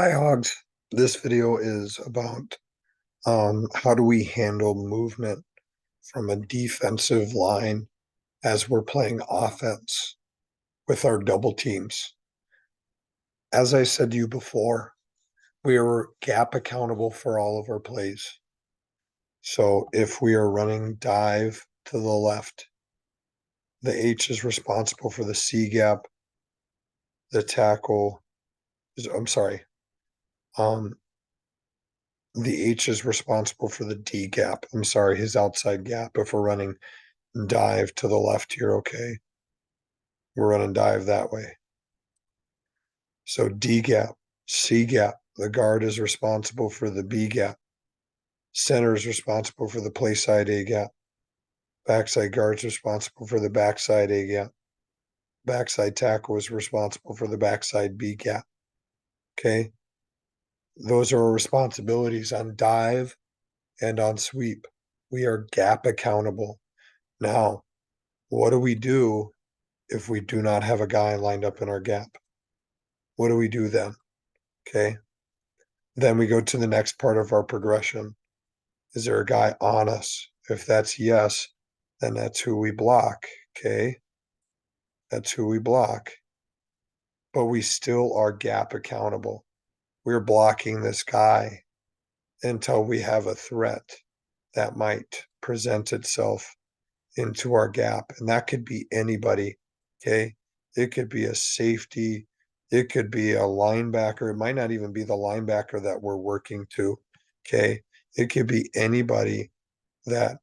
Hi, Hogs. This video is about how do we handle movement from a defensive line as we're playing offense with our double teams. As I said to you before, we are gap accountable for all of our plays. So if we are running dive to the left, the H is responsible for the C gap. The tackle is, I'm sorry, um, the H is responsible for the D gap. I'm sorry, his outside gap. If we're running dive to the left here, okay? We're running dive that way. So D gap, C gap. The guard is responsible for the B gap. Center is responsible for the play side A gap. Backside guard is responsible for the backside A gap. Backside tackle is responsible for the backside B gap. Okay? Those are our responsibilities on dive and on sweep. We are gap accountable. Now, what do we do if we do not have a guy lined up in our gap? What do we do then? Okay. Then we go to the next part of our progression. Is there a guy on us? If that's yes, then that's who we block. Okay. That's who we block. But we still are gap accountable. We're blocking this guy until we have a threat that might present itself into our gap. And that could be anybody. Okay. It could be a safety. It could be a linebacker. It might not even be the linebacker that we're working to. Okay. It could be anybody that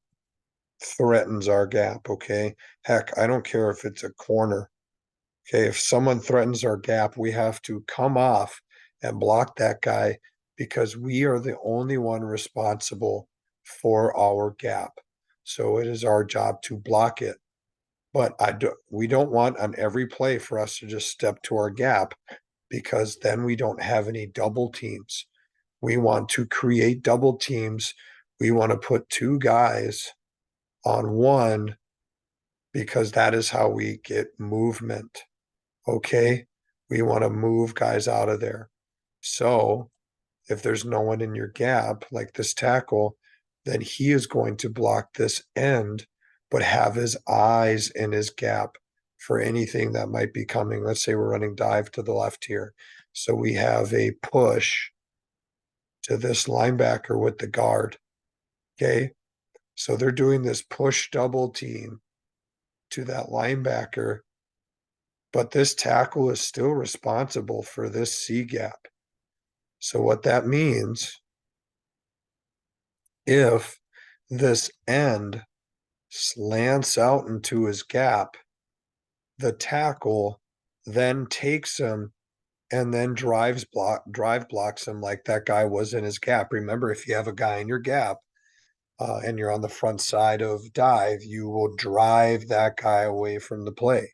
threatens our gap. Okay. Heck, I don't care if it's a corner. Okay. If someone threatens our gap, we have to come off and block that guy because we are the only one responsible for our gap. So it is our job to block it. But we don't want on every play for us to just step to our gap because then we don't have any double teams. We want to create double teams. We want to put two guys on one because that is how we get movement. Okay. We want to move guys out of there. So if there's no one in your gap, like this tackle, then he is going to block this end, but have his eyes in his gap for anything that might be coming. Let's say we're running dive to the left here. So we have a push to this linebacker with the guard. Okay. So they're doing this push double team to that linebacker, but this tackle is still responsible for this C gap. So what that means, if this end slants out into his gap, the tackle then takes him and then drive blocks him like that guy was in his gap. Remember, if you have a guy in your gap and you're on the front side of dive, you will drive that guy away from the play.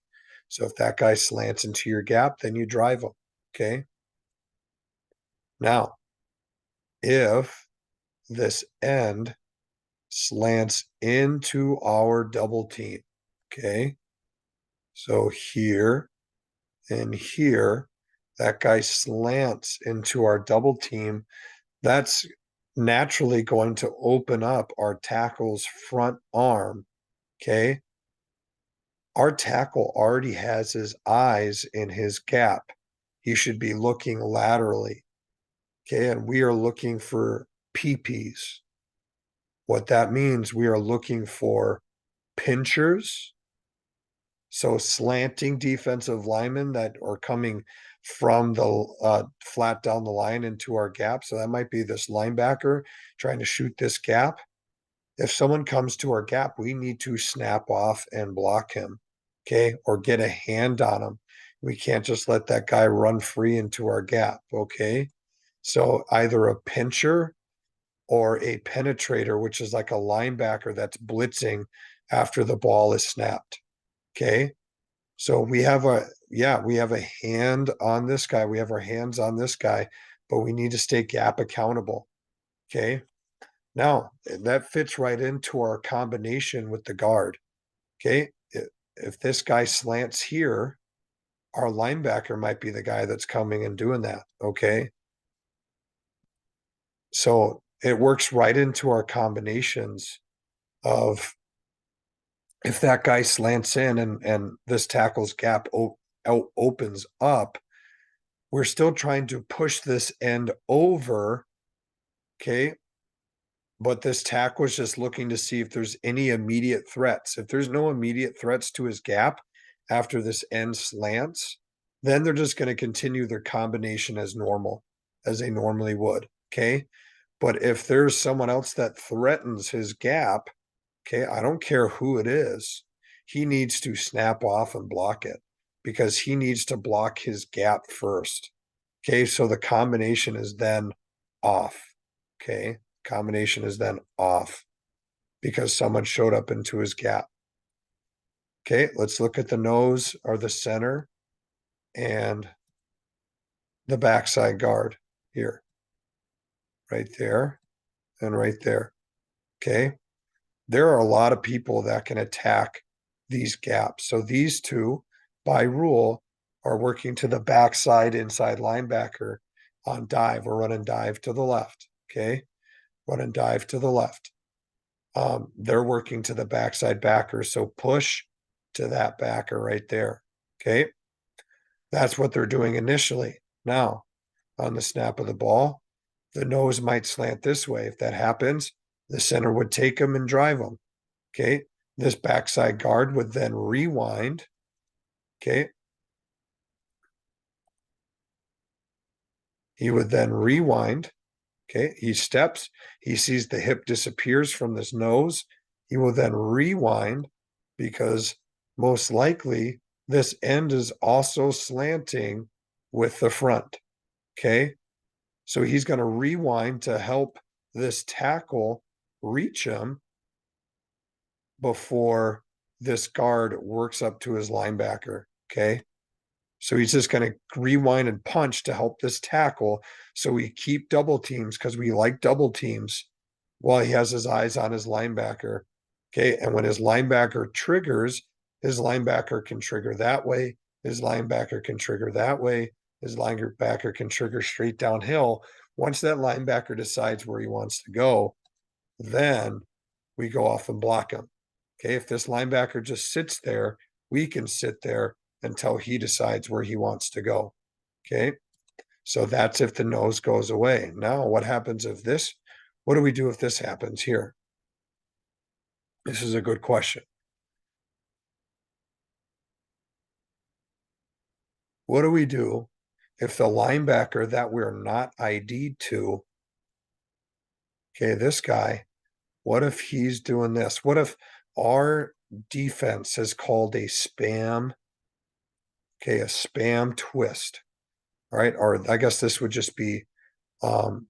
So if that guy slants into your gap, then you drive him. Okay. Now, if this end slants into our double team, okay, so here and here, that guy slants into our double team. That's naturally going to open up our tackle's front arm. Okay. Our tackle already has his eyes in his gap. He should be looking laterally. Okay. And we are looking for PPs. What that means, we are looking for pinchers. So slanting defensive linemen that are coming from the flat down the line into our gap. So that might be this linebacker trying to shoot this gap. If someone comes to our gap, we need to snap off and block him, okay, or get a hand on him. We can't just let that guy run free into our gap, okay? So either a pincher or a penetrator, which is like a linebacker that's blitzing after the ball is snapped, okay? So we have a hand on this guy. We have our hands on this guy, but we need to stay gap accountable. Okay. Now that fits right into our combination with the guard. Okay. If this guy slants here, our linebacker might be the guy that's coming and doing that. Okay. So it works right into our combinations of if that guy slants in and this tackle's gap opens up, we're still trying to push this end over. Okay. But this tackle was just looking to see if there's any immediate threats. If there's no immediate threats to his gap after this end slants, then they're just going to continue their combination as normal, as they normally would. Okay. But if there's someone else that threatens his gap, okay, I don't care who it is, he needs to snap off and block it because he needs to block his gap first. Okay, so the combination is then off. Okay, combination is then off because someone showed up into his gap. Okay, let's look at the nose or the center and the backside guard here, right there and right there. Okay, there are a lot of people that can attack these gaps. So these two, by rule, are working to the backside inside linebacker on dive. We're running dive to the left. Okay, run and dive to the left. They're working to the backside backer. So push to that backer right there. Okay. That's what they're doing initially. Now, on the snap of the ball, the nose might slant this way. If that happens, the center would take him and drive him. Okay. This backside guard would then rewind. Okay. He would then rewind. Okay. He steps, he sees the hip disappears from this nose. He will then rewind because most likely this end is also slanting with the front. Okay. So he's going to rewind to help this tackle reach him before this guard works up to his linebacker. Okay. So he's just going to rewind and punch to help this tackle. So we keep double teams because we like double teams while he has his eyes on his linebacker. Okay. And when his linebacker triggers, his linebacker can trigger that way. His linebacker can trigger that way. His linebacker can trigger straight downhill. Once that linebacker decides where he wants to go, then we go off and block him. Okay. If this linebacker just sits there, we can sit there until he decides where he wants to go. Okay. So that's if the nose goes away. Now, what happens if this? What do we do if this happens here? This is a good question. What do we do if the linebacker that we're not ID'd to, okay, this guy, what if he's doing this? What if our defense is called a spam, okay, a spam twist, all right? Or I guess this would just be spam,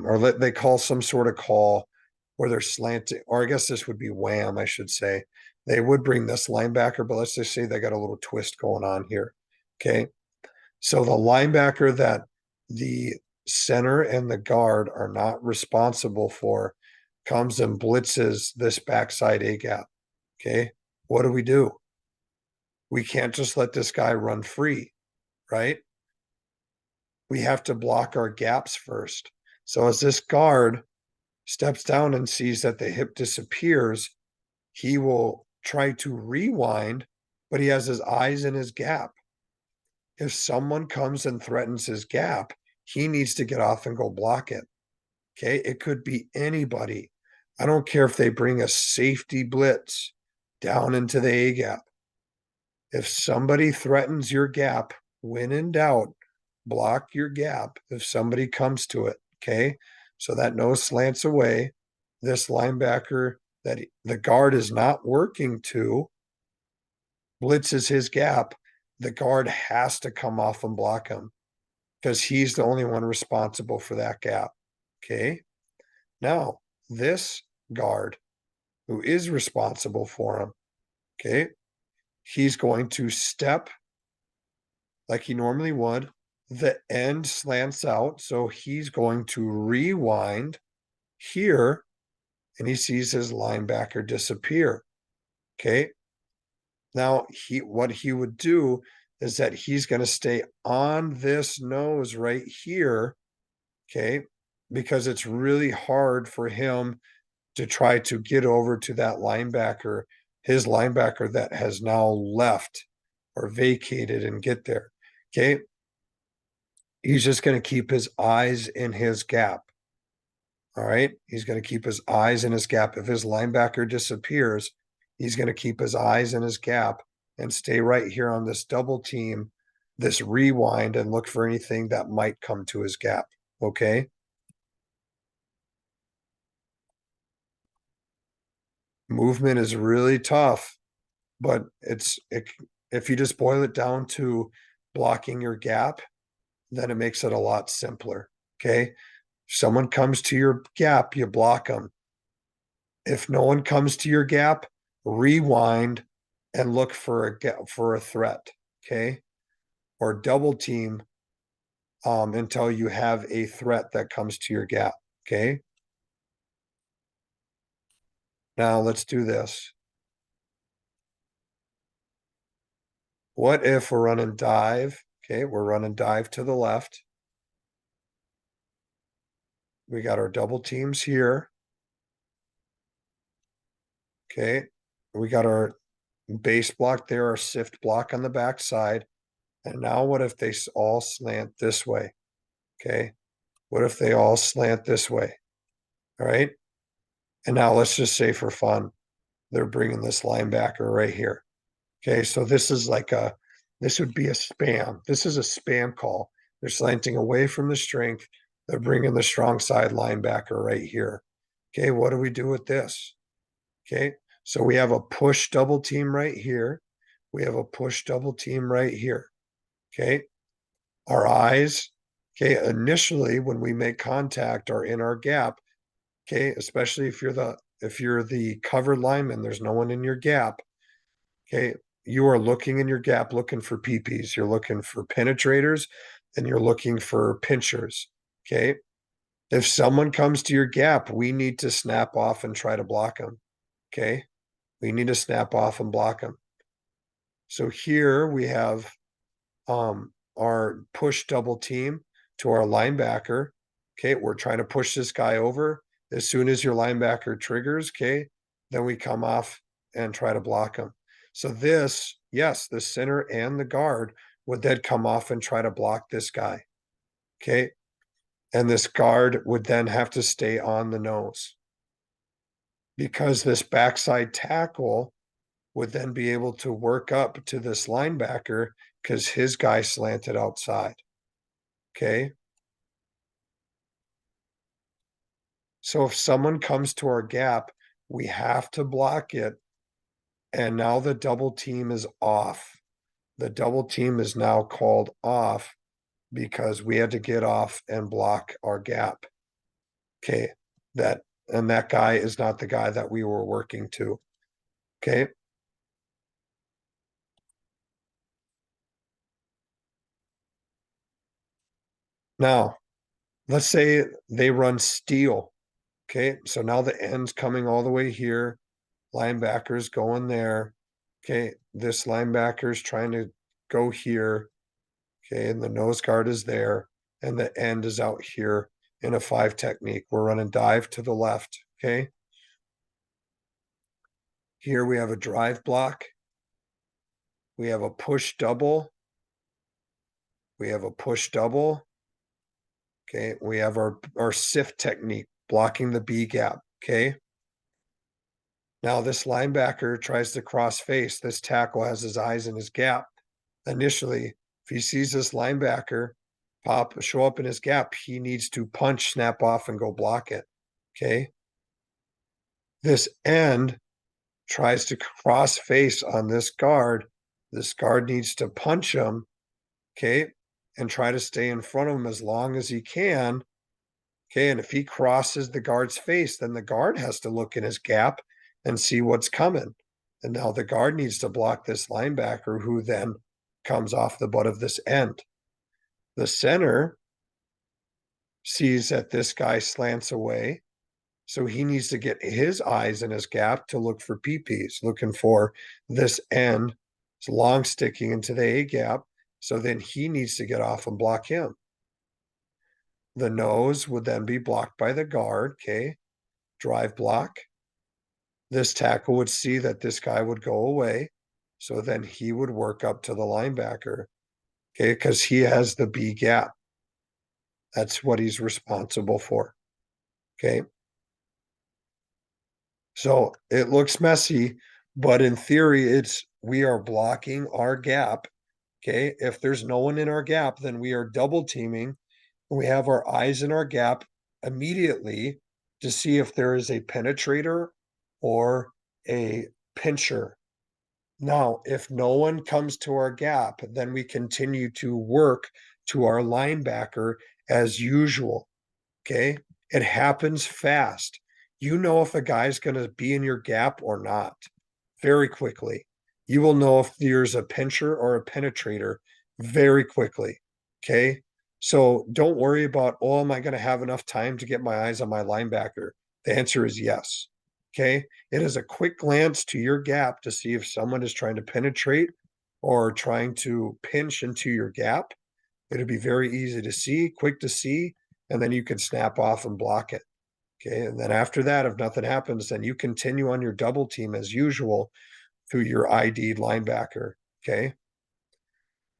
or they call some sort of call where they're slanting, or I guess this would be wham, I should say. They would bring this linebacker, but let's just say they got a little twist going on here. Okay. So the linebacker that the center and the guard are not responsible for comes and blitzes this backside A gap. Okay. What do? We can't just let this guy run free, right? We have to block our gaps first. So as this guard steps down and sees that the hip disappears, he will try to rewind, but he has his eyes in his gap. If someone comes and threatens his gap, he needs to get off and go block it. Okay. It could be anybody. I don't care if they bring a safety blitz down into the A gap. If somebody threatens your gap, when in doubt, block your gap if somebody comes to it. Okay. So that nose slants away. This linebacker that the guard is not working to blitzes his gap. The guard has to come off and block him because he's the only one responsible for that gap. Okay. Now, this guard who is responsible for him, okay, he's going to step like he normally would. The end slants out, so he's going to rewind here, and he sees his linebacker disappear. Okay. Now, what he would do is that he's going to stay on this nose right here okay? Because it's really hard for him to try to get over to that linebacker, his linebacker that has now left or vacated and get there. Okay. He's just going to keep his eyes in his gap. All right. He's going to keep his eyes in his gap. If his linebacker disappears, he's going to keep his eyes in his gap and stay right here on this double team, this rewind, and look for anything that might come to his gap. Okay. Movement is really tough, but if you just boil it down to blocking your gap, then it makes it a lot simpler. Okay. If someone comes to your gap, you block them. If no one comes to your gap, rewind and look for a threat. Okay. Or double team until you have a threat that comes to your gap. Okay. Now let's do this. What if we're running dive? Okay, we're running dive to the left. We got our double teams here. Okay, we got our base block there, our sift block on the back side. And now what if they all slant this way? Okay, what if they all slant this way? All right, and now let's just say for fun, they're bringing this linebacker right here. Okay, so this would be a spam. This is a spam call. They're slanting away from the strength. They're bringing the strong side linebacker right here. Okay, what do we do with this? Okay, so we have a push double team right here. We have a push double team right here. Okay, our eyes, okay, initially when we make contact are in our gap. Okay, especially if you're the covered lineman, there's no one in your gap. Okay, you are looking in your gap looking for PPs. You're looking for penetrators and you're looking for pinchers. Okay, if someone comes to your gap, we need to snap off and try to block them. Okay, we need to snap off and block them. So here we have our push double team to our linebacker. Okay, we're trying to push this guy over. As soon as your linebacker triggers, okay, then we come off and try to block him. So this, yes, the center and the guard would then come off and try to block this guy. Okay. And this guard would then have to stay on the nose because this backside tackle would then be able to work up to this linebacker because his guy slanted outside. Okay. So if someone comes to our gap, we have to block it. And now the double team is off. The double team is now called off because we had to get off and block our gap. Okay. That guy is not the guy that we were working to. Okay. Now, let's say they run steal. Okay. So now the end's coming all the way here. Linebackers going there. Okay. This linebacker's trying to go here. Okay. And the nose guard is there. And the end is out here in a 5 technique. We're running dive to the left. Okay. Here we have a drive block. We have a push double. We have a push double. Okay. We have our sift technique, blocking the B gap. Okay. Now this linebacker tries to cross face. This tackle has his eyes in his gap. Initially, if he sees this linebacker show up in his gap, he needs to punch, snap off, and go block it. Okay. This end tries to cross face on this guard. This guard needs to punch him. Okay. And try to stay in front of him as long as he can. Okay. And if he crosses the guard's face, then the guard has to look in his gap and see what's coming. And now the guard needs to block this linebacker who then comes off the butt of this end. The center sees that this guy slants away. So he needs to get his eyes in his gap to look for PPs, looking for this end. It's long sticking into the A gap. So then he needs to get off and block him. The nose would then be blocked by the guard, okay? Drive block. This tackle would see that this guy would go away. So then he would work up to the linebacker, okay? Because he has the B gap. That's what he's responsible for, okay? So it looks messy, but in theory, we are blocking our gap, okay? If there's no one in our gap, then we are double teaming. We have our eyes in our gap immediately to see if there is a penetrator or a pincher. Now, if no one comes to our gap, then we continue to work to our linebacker as usual. Okay. It happens fast. You know if a guy's going to be in your gap or not very quickly. You will know if there's a pincher or a penetrator very quickly. Okay. So don't worry about, oh, am I going to have enough time to get my eyes on my linebacker? The answer is yes. Okay. It is a quick glance to your gap to see if someone is trying to penetrate or trying to pinch into your gap. It'll be very easy to see, quick to see, and then you can snap off and block it. Okay. And then after that, if nothing happens, then you continue on your double team as usual through your ID linebacker. Okay.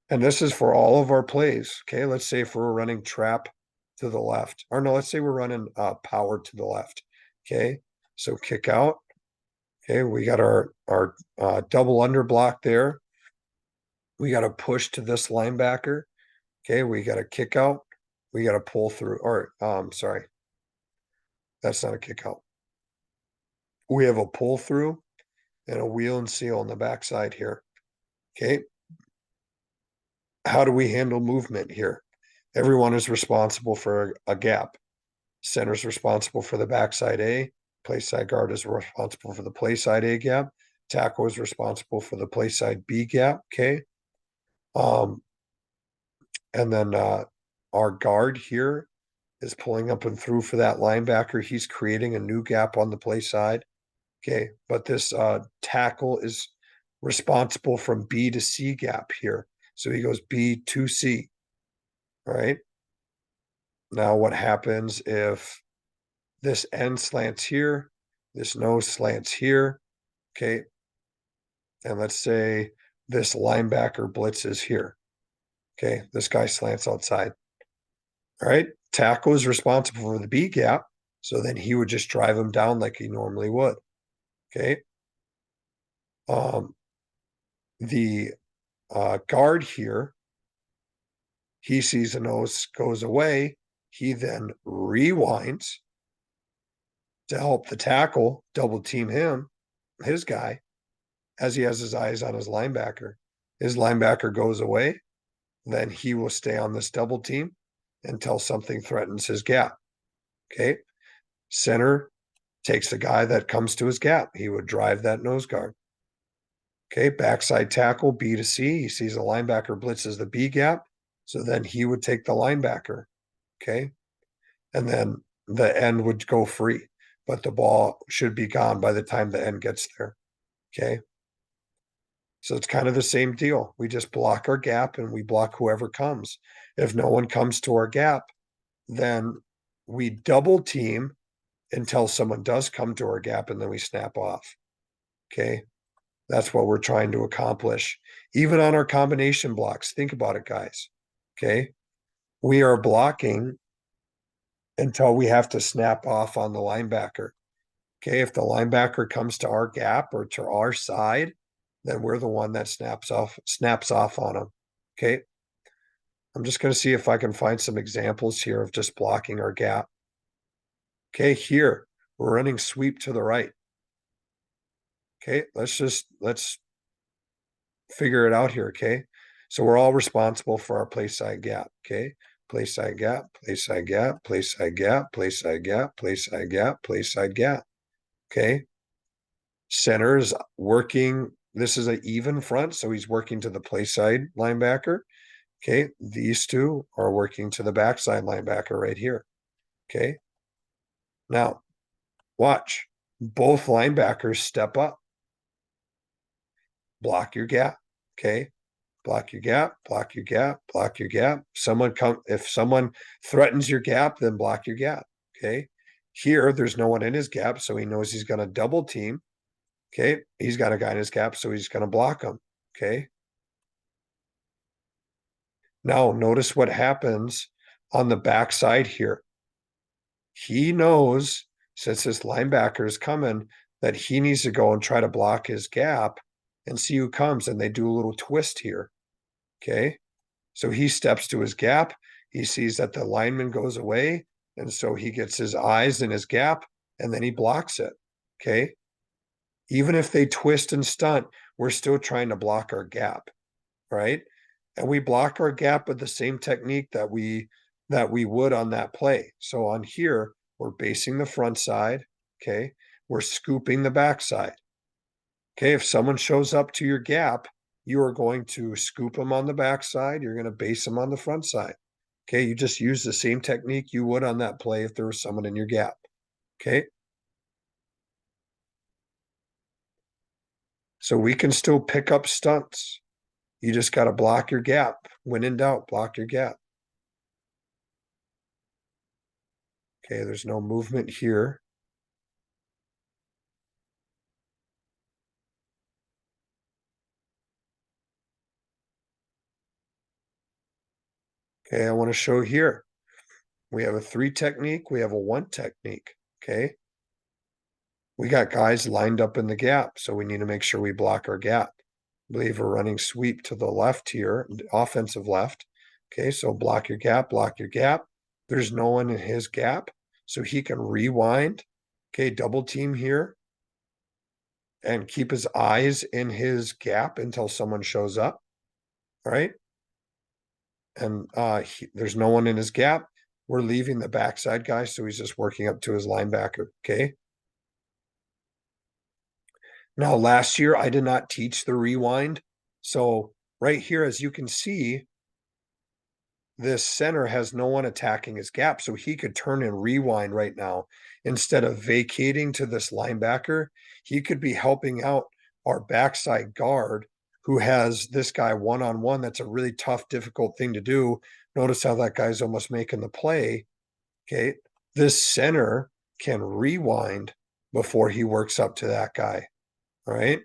And this is for all of our plays. Okay. Let's say if we're running trap to the left, or no, let's say we're running power to the left. Okay. So kick out. Okay. We got our double under block there. We got to push to this linebacker. Okay. We got a kick out. We got to pull through, or sorry, that's not a kick out. We have a pull through and a wheel and seal on the backside here. Okay. How do we handle movement here? Everyone is responsible for a gap. Center is responsible for the backside A. Play side guard is responsible for the play side A gap. Tackle is responsible for the play side B gap. Okay. And then our guard here is pulling up and through for that linebacker. He's creating a new gap on the play side. Okay. But this tackle is responsible from B to C gap here. So he goes B to C. All right. Now, what happens if this end slants here, this nose slants here? Okay. And let's say this linebacker blitzes here. Okay. This guy slants outside. All right. Tackle is responsible for the B gap. So then he would just drive him down like he normally would. Okay. The guard here, he sees the nose goes away. He then rewinds to help the tackle double team him, his guy, as he has his eyes on his linebacker. His linebacker goes away, then he will stay on this double team until something threatens his gap. Okay. Center takes the guy that comes to his gap. He would drive that nose guard. Okay. Backside tackle, B to C. He sees a linebacker blitzes the B gap. So then he would take the linebacker. Okay. And then the end would go free, but the ball should be gone by the time the end gets there. Okay. So it's kind of the same deal. We just block our gap and we block whoever comes. If no one comes to our gap, then we double team until someone does come to our gap and then we snap off. Okay. That's what we're trying to accomplish. Even on our combination blocks, think about it, guys. Okay. We are blocking until we have to snap off on the linebacker. Okay. If the linebacker comes to our gap or to our side, then we're the one that snaps off on them. Okay. I'm just going to see if I can find some examples here of just blocking our gap. Okay. Here we're running sweep to the right. Okay. Let's figure it out here. Okay. So we're all responsible for our play side gap. Okay. Play side gap, play side gap, play side gap, play side gap, play side gap, play side gap. Okay. Center is working. This is an even front, so he's working to the play side linebacker. Okay. These two are working to the backside linebacker right here. Okay. Now, watch. Both linebackers step up. Block your gap. Okay. block your gap, block your gap, block your gap. If someone threatens your gap, then block your gap. Okay. Here, there's no one in his gap, so he knows he's going to double team. Okay. He's got a guy in his gap, so he's going to block him. Okay. Now, notice what happens on the backside here. He knows, since this linebacker is coming, that he needs to go and try to block his gap and see who comes. And they do a little twist here. Okay. So he steps to his gap. He sees that the lineman goes away. And so he gets his eyes in his gap and then he blocks it. Okay. Even if they twist and stunt, we're still trying to block our gap. Right. And we block our gap with the same technique that we would on that play. So on here, we're basing the front side. Okay. We're scooping the back side. Okay. If someone shows up to your gap, you are going to scoop them on the back side. You're going to base them on the front side. Okay. You just use the same technique you would on that play if there was someone in your gap. Okay. So we can still pick up stunts. You just got to block your gap. When in doubt, block your gap. Okay, there's no movement here. Okay, I want to show here. We have a 3 technique. We have a 1 technique. Okay. We got guys lined up in the gap, so we need to make sure we block our gap. I believe we're running sweep to the left here, offensive left. Okay, so block your gap, block your gap. There's no one in his gap, so he can rewind. Okay, double team here and keep his eyes in his gap until someone shows up. All right. And there's no one in his gap. We're leaving the backside guy, so he's just working up to his linebacker. Okay. Now, last year I did not teach the rewind. So right here, as you can see, this center has no one attacking his gap. So he could turn and rewind right now. Instead of vacating to this linebacker, he could be helping out our backside guard who has this guy one-on-one. That's a really tough, difficult thing to do. Notice how that guy's almost making the play. Okay. This center can rewind before he works up to that guy. All right.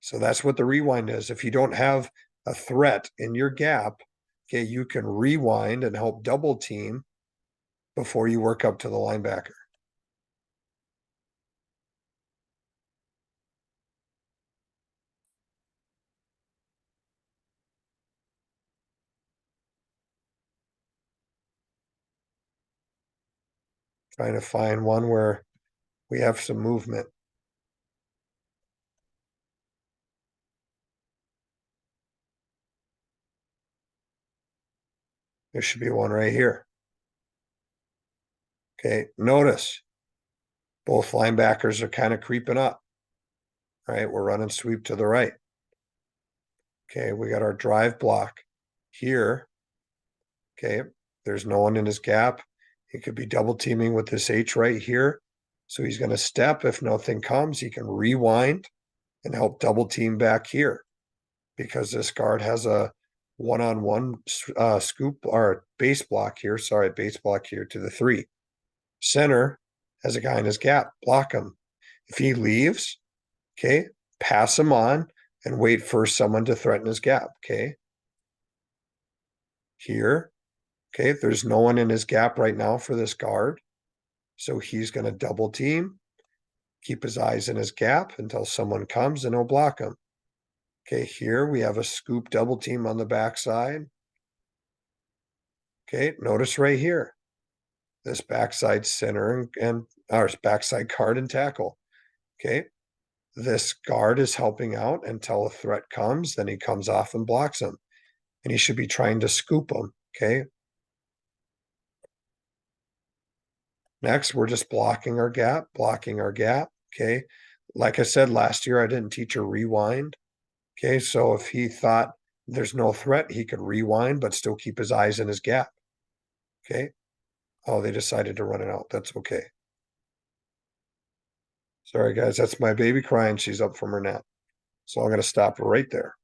So that's what the rewind is. If you don't have a threat in your gap, okay, you can rewind and help double team before you work up to the linebacker. Trying to find one where we have some movement. There should be one right here. Okay, notice both linebackers are kind of creeping up. All right, we're running sweep to the right. Okay, we got our drive block here. Okay, there's no one in his gap. He could be double teaming with this H right here. So he's going to step. If nothing comes, he can rewind and help double team back here because this guard has a one-on-one scoop or base block here. Sorry, base block here to the 3. Center has a guy in his gap. Block him. If he leaves, okay, pass him on and wait for someone to threaten his gap. Okay. Here, okay, there's no one in his gap right now for this guard. So he's going to double team, keep his eyes in his gap until someone comes and he'll block him. Okay, here we have a scoop double team on the backside. Okay, notice right here, this backside center and our backside guard and tackle. Okay, this guard is helping out until a threat comes, then he comes off and blocks him. And he should be trying to scoop him. Okay. Next, we're just blocking our gap, blocking our gap. Okay. Like I said, last year I didn't teach a rewind. Okay. So if he thought there's no threat, he could rewind, but still keep his eyes in his gap. Okay. Oh, they decided to run it out. That's okay. Sorry, guys. That's my baby crying. She's up from her nap. So I'm going to stop right there.